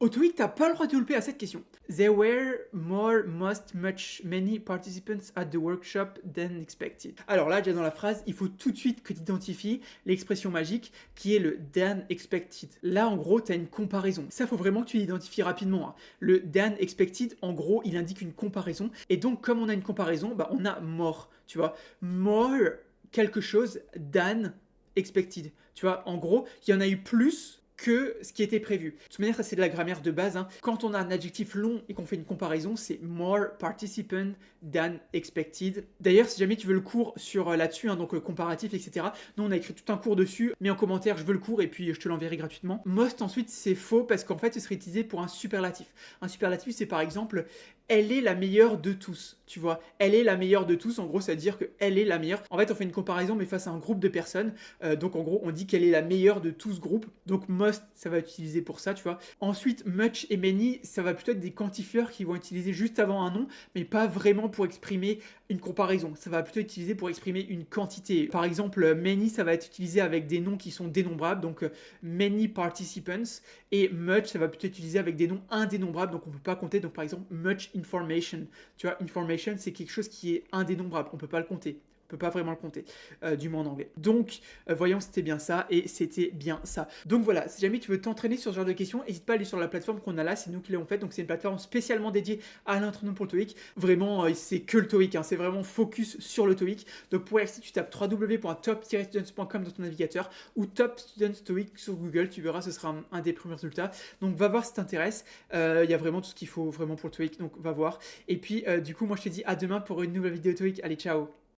Au TOEIC, t'as pas le droit de louper à cette question. There were more, most, much, many participants at the workshop than expected. Alors là, déjà dans la phrase, il faut tout de suite que tu identifies l'expression magique qui est le than expected. Là, en gros, tu as une comparaison. Ça, faut vraiment que tu l'identifies rapidement, hein. Le than expected, en gros, il indique une comparaison. Et donc, comme on a une comparaison, bah, on a more, tu vois. More quelque chose than expected. Tu vois, en gros, il y en a eu plus que ce qui était prévu. De toute manière, ça c'est de la grammaire de base, hein. Quand on a un adjectif long et qu'on fait une comparaison, c'est more participant than expected. D'ailleurs, si jamais tu veux le cours sur là-dessus, hein, donc comparatif, etc., nous on a écrit tout un cours dessus, mets en commentaire, je veux le cours et puis je te l'enverrai gratuitement. Most ensuite, c'est faux parce qu'en fait, ce serait utilisé pour un superlatif. Un superlatif, c'est par exemple elle est la meilleure de tous, tu vois. Elle est la meilleure de tous, en gros, ça veut dire qu'elle est la meilleure. En fait, on fait une comparaison, mais face à un groupe de personnes. Donc, en gros, on dit qu'elle est la meilleure de tout ce groupe. Donc, most, ça va être utilisé pour ça, tu vois. Ensuite, much et many, ça va plutôt être des quantifieurs qui vont utiliser juste avant un nom, mais pas vraiment pour exprimer une comparaison. Ça va plutôt être utilisé pour exprimer une quantité. Par exemple, many, ça va être utilisé avec des noms qui sont dénombrables, donc many participants. Et much, ça va plutôt être utilisé avec des noms indénombrables, donc on ne peut pas compter. Donc, par exemple, much information. Tu vois, information, c'est quelque chose qui est indénombrable. On ne peut pas le compter. On peut pas vraiment le compter, du mot en anglais. Donc, voyons, c'était bien ça, et c'était bien ça. Donc voilà, si jamais tu veux t'entraîner sur ce genre de questions, n'hésite pas à aller sur la plateforme qu'on a là, c'est nous qui l'avons faite, donc c'est une plateforme spécialement dédiée à l'entraînement pour le TOEIC. Vraiment, c'est que le TOEIC, hein, c'est vraiment focus sur le TOEIC. Donc pour accéder, tu tapes www.top-students.com dans ton navigateur ou Top Students TOEIC sur Google, tu verras, ce sera un des premiers résultats. Donc va voir si t'intéresse, il y a vraiment tout ce qu'il faut vraiment pour le TOEIC, donc va voir. Et puis du coup, moi je te dis à demain pour une nouvelle vidéo TOEIC. Allez, ciao!